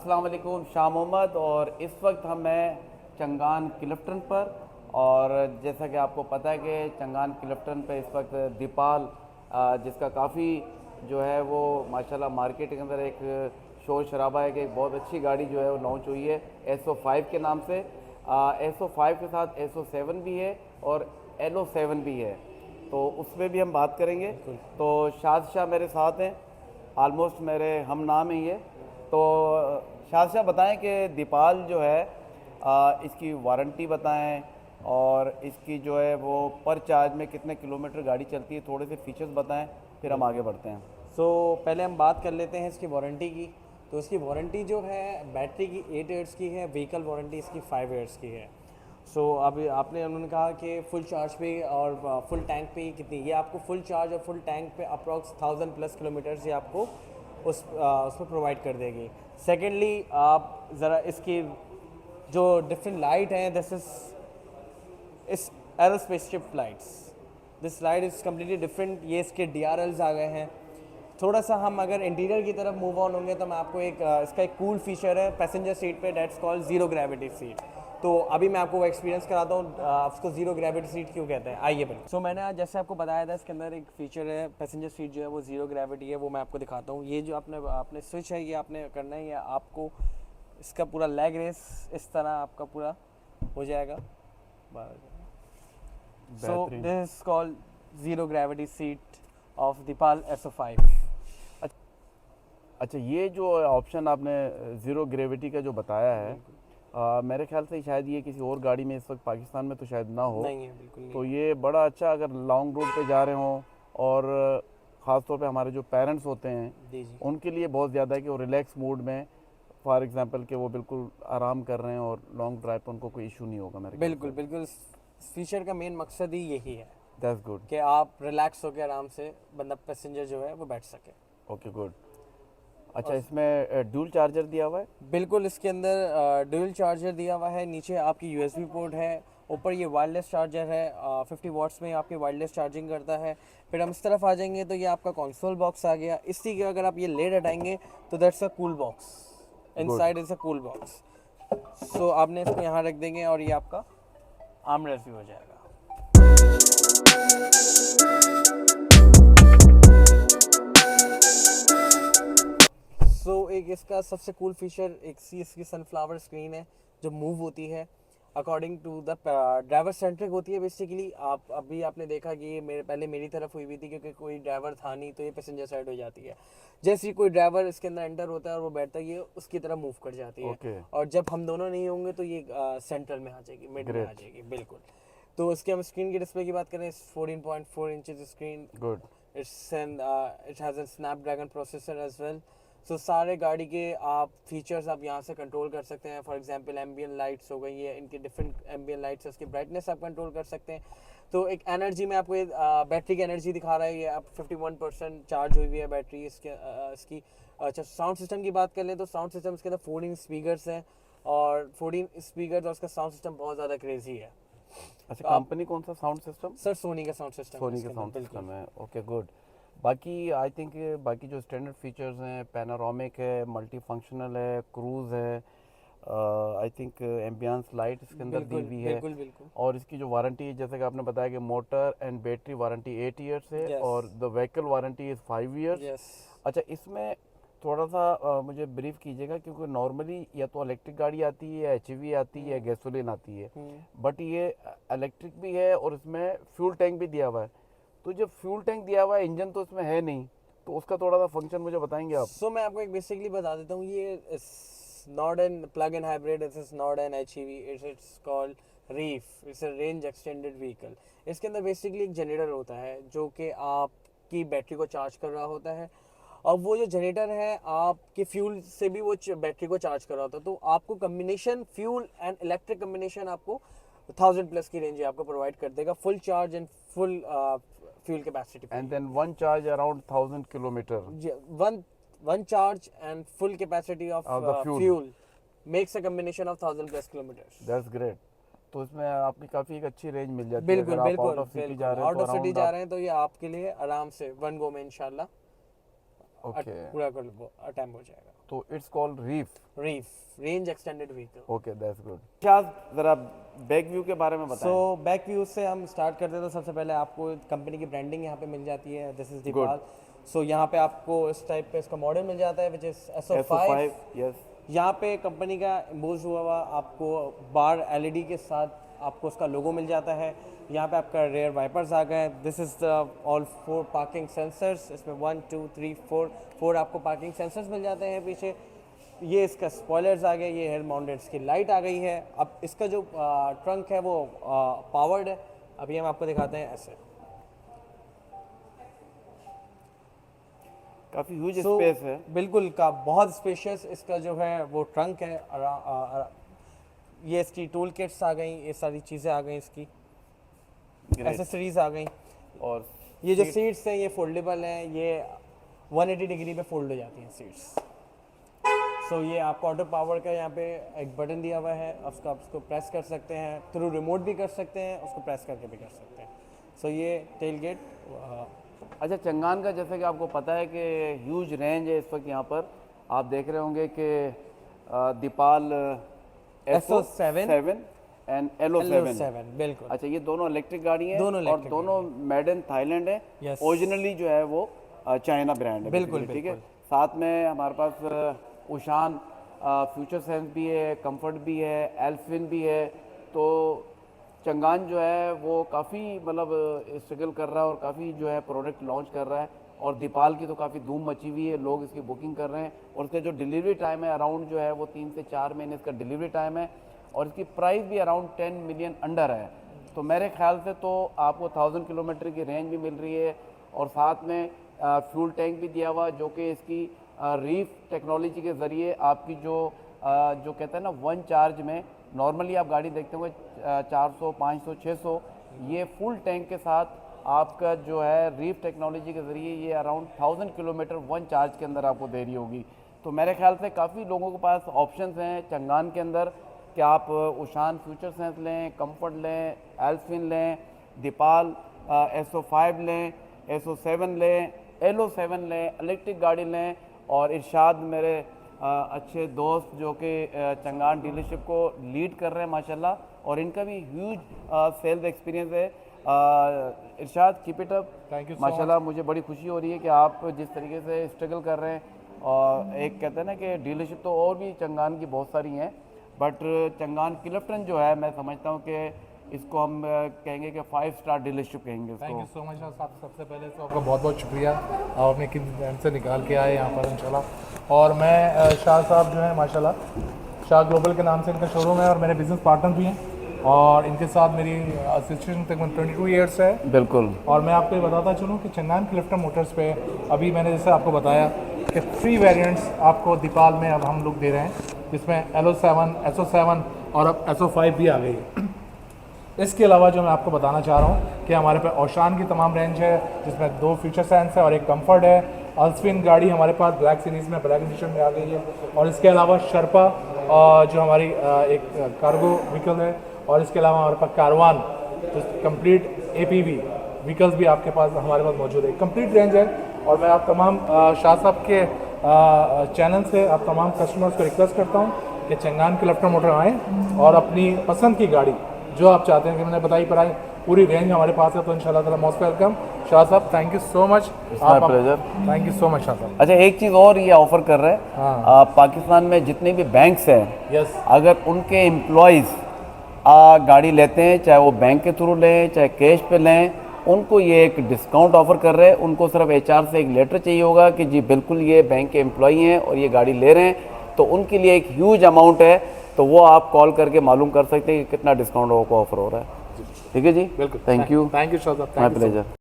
अस्सलाम वालेकुम, शाह मोहम्मद। और इस वक्त हम हैं चंगान क्लिफ्टन पर। और जैसा कि आपको पता है कि चंगान क्लिफ्टन पे इस वक्त दीपाल जिसका काफ़ी जो है वो माशाल्लाह मार्केट के अंदर एक शोर शराबा है कि एक बहुत अच्छी गाड़ी जो है वो लॉन्च हुई है SO5 के नाम से। SO5 के साथ SO7 भी है और LO7 भी है, तो उसमें भी हम बात करेंगे। तो शाद शाह मेरे साथ हैं, आलमोस्ट मेरे हम नाम हैं ये। तो शाद शाह बताएं कि दीपाल जो है इसकी वारंटी बताएं और इसकी जो है वो पर चार्ज में कितने किलोमीटर गाड़ी चलती है, थोड़े से फीचर्स बताएं, फिर हम आगे बढ़ते हैं। पहले हम बात कर लेते हैं इसकी वारंटी की। तो इसकी वारंटी जो है बैटरी की 8 ईयर्स की है, व्हीकल वारंटी इसकी 5 ईयर्स की है। अभी आपने उन्होंने कहा कि फुल चार्ज पे और फुल टैंक पे कितनी, ये आपको फुल चार्ज और फुल टैंक पे अप्रॉक्स 1000+ किलोमीटर्स ये आपको उसमें प्रोवाइड कर देगी। सेकेंडली आप ज़रा इसकी जो डिफरेंट लाइट हैं, दिस इज़ इस arrow spaceship lights, this light is completely different. ये इसके DRLs आ गए हैं। थोड़ा सा हम अगर इंटीरियर की तरफ मूव ऑन होंगे तो मैं आपको इसका एक कूल फीचर है पैसेंजर सीट पे, that's called zero gravity seat. तो अभी मैं आपको वो एक्सपीरियंस कराता हूँ उसको ज़ीरो ग्रेविटी सीट क्यों कहते हैं, आइए बिल्कुल। मैंने आज जैसे आपको बताया था इसके अंदर एक फ़ीचर है पैसेंजर सीट जो है वो ज़ीरो ग्रेविटी है, वो मैं आपको दिखाता हूँ। ये जो आपने आपने स्विच है ये आपने करना है, ये आपको इसका पूरा लेग रेस इस तरह आपका पूरा हो जाएगा। सो बेहतरीन। This is called zero gravity seat of Deepal SO5। अच्छा, ये जो ऑप्शन आपने ज़ीरो ग्रेविटी का जो बताया है, मेरे ख्याल से शायद ये किसी और गाड़ी में इस वक्त पाकिस्तान में तो शायद ना हो। नहीं है, बिल्कुल नहीं तो है। ये बड़ा अच्छा, अगर लॉन्ग रूट पे जा रहे हों और ख़ास तौर पे हमारे जो पेरेंट्स होते हैं जी जी उनके लिए बहुत ज़्यादा है कि वो रिलैक्स मूड में, फॉर एग्जांपल कि वो बिल्कुल आराम कर रहे हैं और लॉन्ग ड्राइव पर उनको कोई इशू नहीं होगा मेरे ख्याल बिल्कुल से। बिल्कुल, इस फीचर का मेन मकसद ही यही है दैट्स गुड। कि आप रिलैक्स होकर आराम से बंदा पैसेंजर जो है वो बैठ सके। Okay, good. अच्छा, और इसमें ड्यूल चार्जर दिया हुआ है? बिल्कुल इसके अंदर ड्यूल चार्जर दिया हुआ है, नीचे आपकी USB पोर्ट है, ऊपर ये वायरलेस चार्जर है, 50 वाट्स में आपकी वायरलेस चार्जिंग करता है। फिर हम इस तरफ आ जाएंगे तो ये आपका कंसोल बॉक्स आ गया। इसी के अगर आप ये लेड हटाएंगे तो that's a cool box, good. Inside is a cool box. आपने इसको यहाँ रख देंगे और ये आपका आर्म रेस्ट भी हो जाएगा। एक इसका सबसे कूल फीचर एक इसकी सनफ्लावर स्क्रीन है जो मूव होती है according to the driver centric होती है बेसिकली। आप अभी आपने देखा कि ये मेरी तरफ हुई थी क्योंकि कोई ड्राइवर था नहीं, तो ये पैसेंजर साइड हो जाती है। जैसे ही कोई ड्राइवर इसके अंदर एंटर होता है और वो बैठता है, ये उसकी तरफ मूव कर जाती है। ओके, और जब हम दोनों नहीं होंगे तो ये सेंट्रल में आ जाएगी, मिड में आ ग्रेट, जाएगी बिल्कुल। तो इसके हम स्क्रीन की डिस्प्ले की बात करें, 14.4 inches screen. Good. It has a Snapdragon processor as well. सारे गाड़ी के आप फीचर्स आप यहाँ से कंट्रोल कर सकते हैं। फॉर एग्जांपल एम्बियन लाइट्स हो गई है, इनकी डिफरेंट एम्बियन लाइट्स है, उसकी ब्राइटनेस आप कंट्रोल कर सकते हैं। तो एक एनर्जी में आपको बैटरी की एनर्जी दिखा रहा है, ये आप 51% चार्ज हुई हुई है बैटरी इसकी। अच्छा, साउंड सिस्टम की बात कर लें तो साउंड सिस्टम इसके अंदर 14 स्पीकर्स हैं, और 14 स्पीकर और उसका साउंड सिस्टम बहुत ज़्यादा क्रेजी है। अच्छा, तो आप कंपनी कौन सा साउंड सिस्टम? सर सोनी का साउंड सिस्टम है सोनी का इसके अंदर साउंड बिल्कुल। सिस्टम है। Okay, good. बाकी आई थिंक बाकी जो स्टैंडर्ड फीचर्स हैं, पैनोरामिक है, मल्टी फंक्शनल है, क्रूज़ है, आई थिंक एम्बियंस लाइट इसके अंदर दी बिल्कुल हुई है। बिल्कुल बिल्कुल। और इसकी जो वारंटी है, जैसे कि आपने बताया कि motor and battery warranty 8 years है यस और the vehicle warranty is 5 years. Yes. अच्छा, इसमें थोड़ा सा मुझे ब्रीफ कीजिएगा, क्योंकि नॉर्मली या तो इलेक्ट्रिक गाड़ी आती है या HEV आती है या गैसोलीन आती है, बट ये इलेक्ट्रिक भी है और इसमें फ्यूल टैंक भी दिया हुआ है। तो जब फ्यूल टैंक दिया हुआ है, इंजन तो इसमें है नहीं, तो उसका थोड़ा सा फंक्शन मुझे बताएंगे आप? मैं आपको एक बेसिकली बता देता हूँ, ये not an plug in hybrid, it is not an HEV, it's called reef, it's a range extended vehicle. इसके अंदर बेसिकली एक जनरेटर होता है जो कि आपकी बैटरी को चार्ज कर रहा होता है, और वो जो जनरेटर है आपके फ्यूल से भी वो बैटरी को चार्ज कर रहा होता है। तो आपको combination fuel and electric combination आपको 1000+ की रेंज आपको प्रोवाइड कर देगा, full charge and full fuel capacity पे। And then one charge around 1000 kilometre one one charge and full capacity of of the fuel. fuel makes a combination of 1000+ kilometers। That's great. तो इसमें आपकी काफ़ी एक अच्छी range मिल जाती है, बिल्कुल अगर आप आउट बिल्कुल ऑफ सिटी जा बिल्कुल, रहे हैं आउट तो ऑफ सिटी अराउंड जा आप। रहे हैं तो ये आपके लिए आराम से वन गो में इंशाल्लाह ओके, पूरा अटेम्प्ट हो जाएगा। तो it's called reef. Range extended vehicle. Okay, that's good. क्या ज़रा बैक व्यू के बारे में बताएं। सो बैक व्यू से हम स्टार्ट करते हैं। तो सबसे पहले आपको कंपनी की ब्रांडिंग यहाँ पे मिल जाती है, दिस इज दीपाल। सो यहाँ पे आपको इस टाइप पे इसका मॉडल मिल जाता है विच इज SO5। यस। यहाँ पे कंपनी का इम्बोज हुआ आपको बार LED के साथ आपको उसका लोगो मिल जाता है। यहाँ पे आपका रेयर वाइपर्स आ गए। This is the all 4 parking sensors. इसमें 1 2 3 4 आपको पार्किंग सेंसर्स मिल जाते हैं पीछे। ये इसका स्पॉयलर्स आ गए, ये हेड माउंटेड इसकी लाइट आ गई है। अब इसका जो ट्रंक है वो पावर्ड है। अभी हम आपको दिखाते हैं ऐसे। काफ़ी ह्यूज स्पेस है। बिल्कुल का बहुत स्पेशियस इसका जो है वो ट्रंक है। ये इसकी टूल किट्स आ गई, ये सारी चीज़ें आ गई, इसकी एसेसरीज आ गई। और ये जो सीट्स हैं ये फोल्डेबल हैं, ये 180 डिग्री पे फोल्ड हो जाती हैं सीट्स। सो ये आपको ऑटो पावर का यहाँ पे एक बटन दिया हुआ है, उसको आप उसको प्रेस कर सकते हैं, थ्रू रिमोट भी कर सकते हैं, उसको प्रेस करके भी कर सकते हैं। सो ये टेल गेट। अच्छा, चंगान का जैसे कि आपको पता है कि ह्यूज रेंज है इस वक्त यहाँ पर। आप देख रहे होंगे कि दीपाल SO7 एंड LO7। बिल्कुल। अच्छा, ये दोनों इलेक्ट्रिक गाड़ी हैं दोनों और electric दोनों मेड इन थाईलैंड है। Yes। ओरिजिनली जो है वो चाइना ब्रांड है। बिल्कुल, ठीक है। बिल्कुल। साथ में हमारे पास उशान फ्यूचर सेंस भी है, कंफर्ट भी है, एल्फिन भी है। तो चंगान जो है वो काफ़ी मतलब स्ट्रगल कर रहा है और काफ़ी जो है प्रोडक्ट लॉन्च कर रहा है। और दीपाल की तो काफ़ी धूम मची हुई है, लोग इसकी बुकिंग कर रहे हैं। और इसका जो डिलीवरी टाइम है अराउंड जो है वो 3 से 4 महीने इसका डिलीवरी टाइम है। और इसकी प्राइस भी अराउंड 10 मिलियन अंडर है। तो मेरे ख्याल से तो आपको 1000 किलोमीटर की रेंज भी मिल रही है और साथ में फ्यूल टैंक भी दिया हुआ, जो कि इसकी रीफ टेक्नोलॉजी के ज़रिए आपकी जो कहते हैं ना 1 चार्ज में नॉर्मली आप गाड़ी देखते होंगे 400 500 600, ये फुल टैंक के साथ आपका जो है रीफ टेक्नोलॉजी के ज़रिए ये अराउंड 1000 किलोमीटर 1 चार्ज के अंदर आपको दे रही होगी। तो मेरे ख्याल से काफ़ी लोगों के पास ऑप्शंस हैं चंगान के अंदर कि आप उशान फ्यूचर सेंस लें, कंफर्ट लें, एल्फिन लें, दीपाल SO5 लें, SO7 लें, LO7 लें, इलेक्ट्रिक गाड़ी लें। और इरशाद मेरे अच्छे दोस्त जो कि चंगान डीलरशिप को लीड कर रहे हैं माशाल्लाह, और इनका भी ह्यूज सेल्स एक्सपीरियंस है। Irshad, keep it up. Thank you माशाल्लाह, मुझे बड़ी खुशी हो रही है कि आप जिस तरीके से स्ट्रगल कर रहे हैं। और एक कहते हैं ना कि डीलरशिप तो और भी चंगान की बहुत सारी हैं, बट चंगान क्लिफ्टन जो है मैं समझता हूँ कि इसको हम कहेंगे कि 5 स्टार डीलरशिप कहेंगे थैंक यू इसको। सो मच साहब। सबसे पहले तो आपका बहुत बहुत शुक्रिया, आप अपने किन टाइम से निकाल के आए यहाँ पर इंशाल्लाह। और मैं शाह साहब जो है माशाल्लाह, शाह ग्लोबल के नाम से इनका शोरूम है और मेरे बिज़नेस पार्टनर भी हैं और इनके साथ मेरी एसोसिएशन तकरीबन 22 ईयर्स है। बिल्कुल। और मैं आपको ये बताता चलूँ कि चंगान क्लिफ्टन मोटर्स पे अभी मैंने जैसे आपको बताया कि 3 वेरिएंट्स आपको दीपाल में अब हम लोग दे रहे हैं, जिसमें LO7, SO7 और अब SO5 भी आ गई है। इसके अलावा जो मैं आपको बताना चाह रहा हूँ कि हमारे पास ओशान की तमाम रेंज है, जिसमें 2 फ्यूचर सेंस है और एक कंफर्ट है। अल्सफिन गाड़ी हमारे पास ब्लैक सीरीज़ में ब्लैक एडिशन में आ गई है। और इसके अलावा शर्पा जो हमारी एक कार्गो व्हीकल है। और इसके अलावा हमारे पास कारवान जो कंप्लीट APV व्हीकल्स भी आपके पास हमारे पास मौजूद है। कंप्लीट रेंज है। और मैं आप तमाम शाह साहब के चैनल से आप तमाम कस्टमर्स को रिक्वेस्ट करता हूँ कि चंगान क्लिफ्टन मोटर आएँ और अपनी पसंद की गाड़ी जो आप चाहते हैं कि मैंने बताई पर आए, पूरी रेंज हमारे पास है। तो इंशाल्लाह ताला मोस्ट वेलकम। शाह साहब, thank you so much. Thank you so much Shah साहब। अच्छा, एक चीज़ और ये ऑफर कर रहे हैं, हाँ। पाकिस्तान में जितने भी बैंक्स हैं, यस, अगर उनके एम्प्लॉयज़ गाड़ी लेते हैं, चाहे वो बैंक के थ्रू लें चाहे कैश पे लें, उनको ये एक डिस्काउंट ऑफर कर रहे हैं। उनको सिर्फ HR से एक लेटर चाहिए होगा कि जी बिल्कुल ये बैंक के एम्प्लॉई हैं और ये गाड़ी ले रहे हैं, तो उनके लिए एक ह्यूज अमाउंट है। तो वो आप कॉल करके मालूम कर सकते हैं कि कितना डिस्काउंट को ऑफर हो रहा है। ठीक है जी, बिल्कुल। Thank you. Thank you Shah साहब। My pleasure.